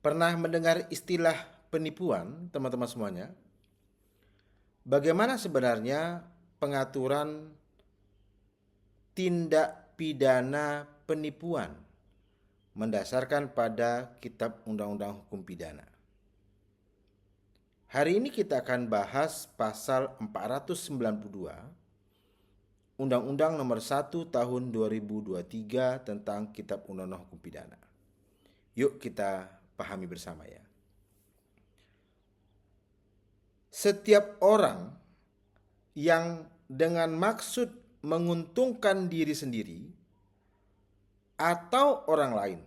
Pernah mendengar istilah penipuan, teman-teman semuanya? Bagaimana sebenarnya pengaturan tindak pidana penipuan mendasarkan pada Kitab Undang-Undang Hukum Pidana? Hari ini kita akan bahas pasal 492 Undang-Undang Nomor 1 Tahun 2023 tentang Kitab Undang-Undang Hukum Pidana. Yuk kita pahami bersama ya. Setiap orang yang dengan maksud menguntungkan diri sendiri atau orang lain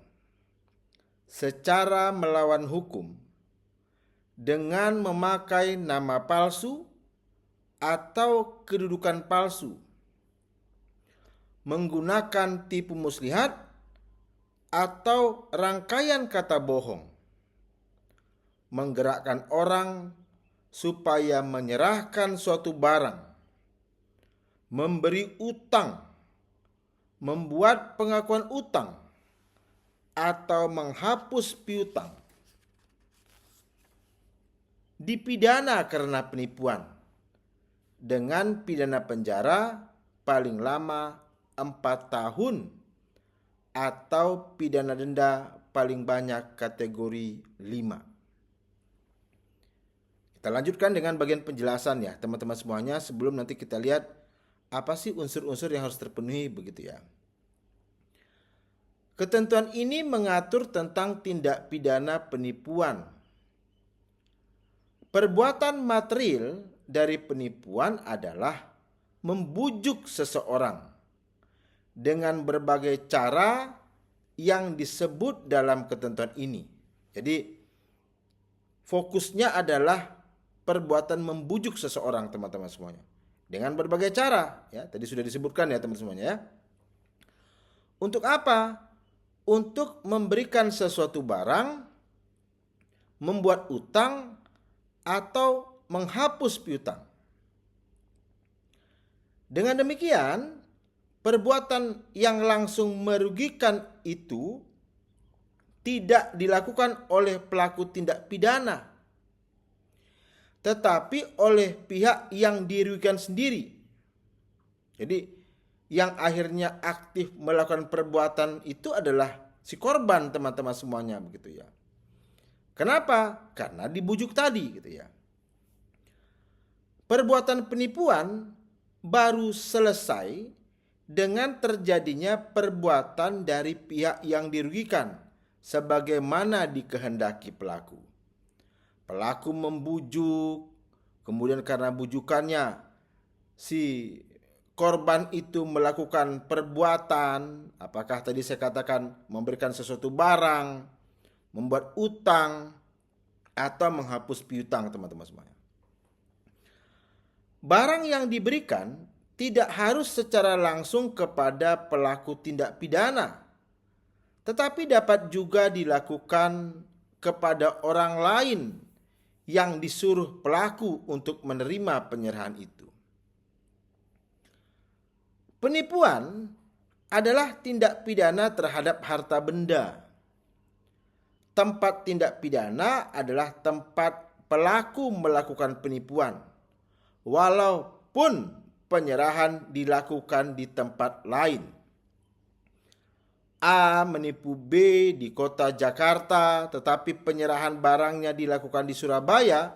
secara melawan hukum dengan memakai nama palsu atau kedudukan palsu, menggunakan tipu muslihat atau rangkaian kata bohong, menggerakkan orang supaya menyerahkan suatu barang, memberi utang, membuat pengakuan utang, atau menghapus piutang, dipidana karena penipuan dengan pidana penjara paling lama 4 tahun atau pidana denda paling banyak kategori 5. Kita lanjutkan dengan bagian penjelasan ya teman-teman semuanya, sebelum nanti kita lihat apa sih unsur-unsur yang harus terpenuhi begitu ya. Ketentuan ini mengatur tentang tindak pidana penipuan. Perbuatan material dari penipuan adalah membujuk seseorang dengan berbagai cara yang disebut dalam ketentuan ini. Jadi fokusnya adalah perbuatan membujuk seseorang, teman-teman semuanya, dengan berbagai cara ya, tadi sudah disebutkan ya teman-teman semuanya ya. Untuk apa? Untuk memberikan sesuatu barang, membuat utang, atau menghapus piutang. Dengan demikian, perbuatan yang langsung merugikan itu tidak dilakukan oleh pelaku tindak pidana, tetapi oleh pihak yang dirugikan sendiri. Jadi yang akhirnya aktif melakukan perbuatan itu adalah si korban, teman-teman semuanya begitu ya. Kenapa? Karena dibujuk tadi gitu ya. Perbuatan penipuan baru selesai dengan terjadinya perbuatan dari pihak yang dirugikan sebagaimana dikehendaki pelaku. Pelaku membujuk, kemudian karena bujukannya si korban itu melakukan perbuatan, apakah tadi saya katakan memberikan sesuatu barang, membuat utang, atau menghapus piutang, teman-teman semuanya. Barang yang diberikan tidak harus secara langsung kepada pelaku tindak pidana, tetapi dapat juga dilakukan kepada orang lain yang disuruh pelaku untuk menerima penyerahan itu. Penipuan adalah tindak pidana terhadap harta benda. Tempat tindak pidana adalah tempat pelaku melakukan penipuan, walaupun penyerahan dilakukan di tempat lain. A menipu B di kota Jakarta, tetapi penyerahan barangnya dilakukan di Surabaya,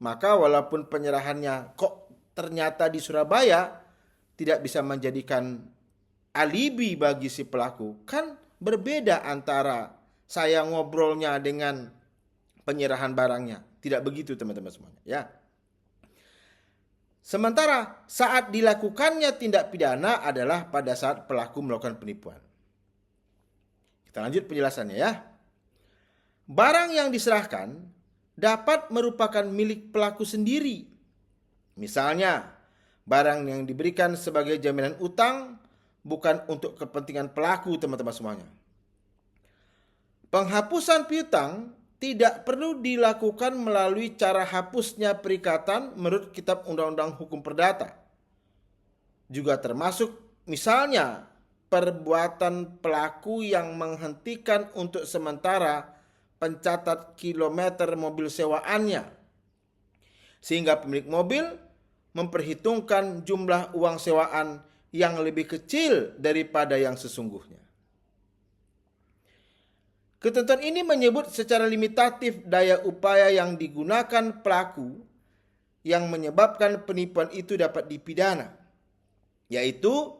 maka walaupun penyerahannya kok ternyata di Surabaya, tidak bisa menjadikan alibi bagi si pelaku. Kan berbeda antara saya ngobrolnya dengan penyerahan barangnya. Tidak begitu teman-teman semuanya ya. Sementara saat dilakukannya tindak pidana adalah pada saat pelaku melakukan penipuan. Kita lanjut penjelasannya ya. Barang yang diserahkan dapat merupakan milik pelaku sendiri. Misalnya, barang yang diberikan sebagai jaminan utang bukan untuk kepentingan pelaku, teman-teman semuanya. Penghapusan piutang tidak perlu dilakukan melalui cara hapusnya perikatan menurut Kitab Undang-Undang Hukum Perdata. Juga termasuk misalnya perbuatan pelaku yang menghentikan untuk sementara pencatat kilometer mobil sewaannya, sehingga pemilik mobil memperhitungkan jumlah uang sewaan yang lebih kecil daripada yang sesungguhnya. Ketentuan ini menyebut secara limitatif daya upaya yang digunakan pelaku yang menyebabkan penipuan itu dapat dipidana, yaitu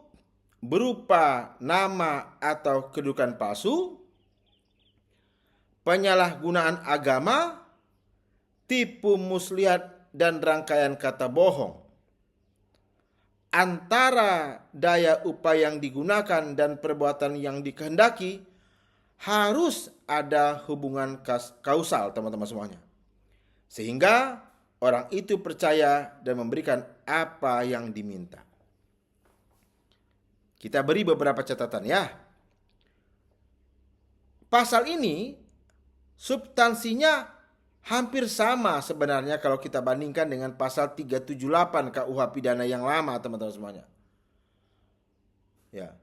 berupa nama atau kedudukan palsu, penyalahgunaan agama, tipu muslihat, dan rangkaian kata bohong. Antara daya upaya yang digunakan dan perbuatan yang dikehendaki harus ada hubungan kausal, teman-teman semuanya. Sehingga orang itu percaya dan memberikan apa yang diminta. Kita beri beberapa catatan ya. Pasal ini substansinya hampir sama sebenarnya kalau kita bandingkan dengan pasal 378 KUH pidana yang lama, teman-teman semuanya. Ya.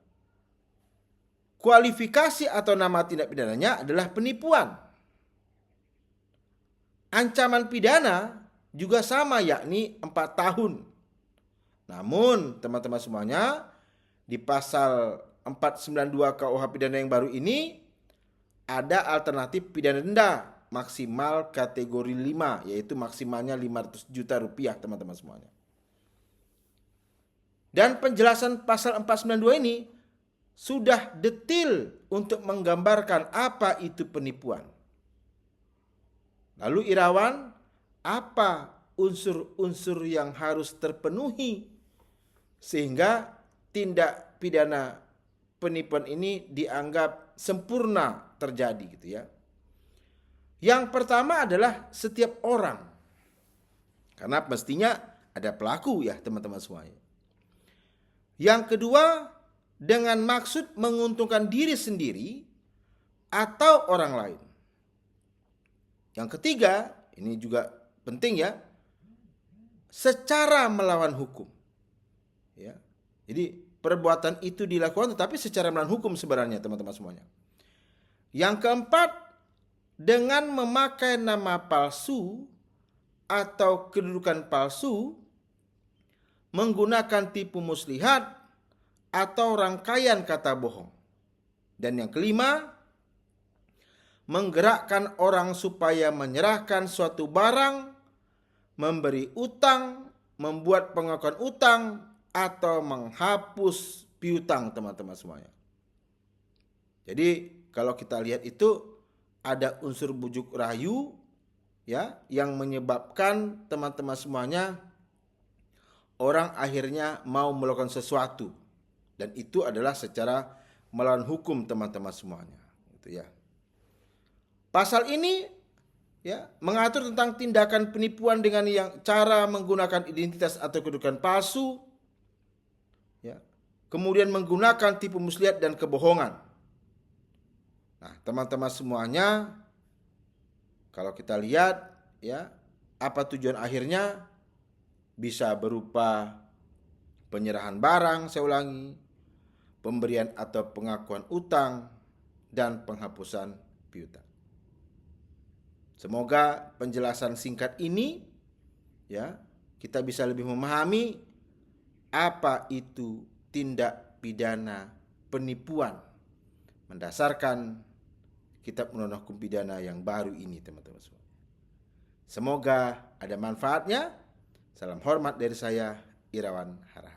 Kualifikasi atau nama tindak pidananya adalah penipuan. Ancaman pidana juga sama, yakni 4 tahun. Namun teman-teman semuanya, di pasal 492 KUH pidana yang baru ini ada alternatif pidana denda maksimal kategori 5, yaitu maksimalnya 500 juta rupiah, teman-teman semuanya. Dan penjelasan pasal 492 ini sudah detail untuk menggambarkan apa itu penipuan. Lalu Irawan, apa unsur-unsur yang harus terpenuhi sehingga tindak pidana penipuan ini dianggap sempurna terjadi gitu ya. Yang pertama adalah setiap orang. Karena mestinya ada pelaku ya, teman-teman semuanya. Yang kedua, dengan maksud menguntungkan diri sendiri atau orang lain. Yang ketiga, ini juga penting ya, secara melawan hukum. Ya. Jadi perbuatan itu dilakukan tetapi secara melawan hukum sebenarnya, teman-teman semuanya. Yang keempat, dengan memakai nama palsu atau kedudukan palsu, menggunakan tipu muslihat atau rangkaian kata bohong. Dan yang kelima, menggerakkan orang supaya menyerahkan suatu barang, memberi utang, membuat pengakuan utang, atau menghapus piutang, teman-teman semuanya. Jadi kalau kita lihat itu ada unsur bujuk rayu ya yang menyebabkan teman-teman semuanya orang akhirnya mau melakukan sesuatu. Dan itu adalah secara melawan hukum, teman-teman semuanya. Gitu ya. Pasal ini ya mengatur tentang tindakan penipuan dengan yang cara menggunakan identitas atau kedudukan palsu, ya, kemudian menggunakan tipu muslihat dan kebohongan. Nah, teman-teman semuanya, kalau kita lihat ya apa tujuan akhirnya, bisa berupa penyerahan barang, saya ulangi, pemberian atau pengakuan utang, dan penghapusan piutang. Semoga penjelasan singkat ini ya kita bisa lebih memahami apa itu tindak pidana penipuan mendasarkan Kitab Undang-Undang Hukum Pidana yang baru ini, teman-teman semua. Semoga ada manfaatnya. Salam hormat dari saya, Irawan Harahap.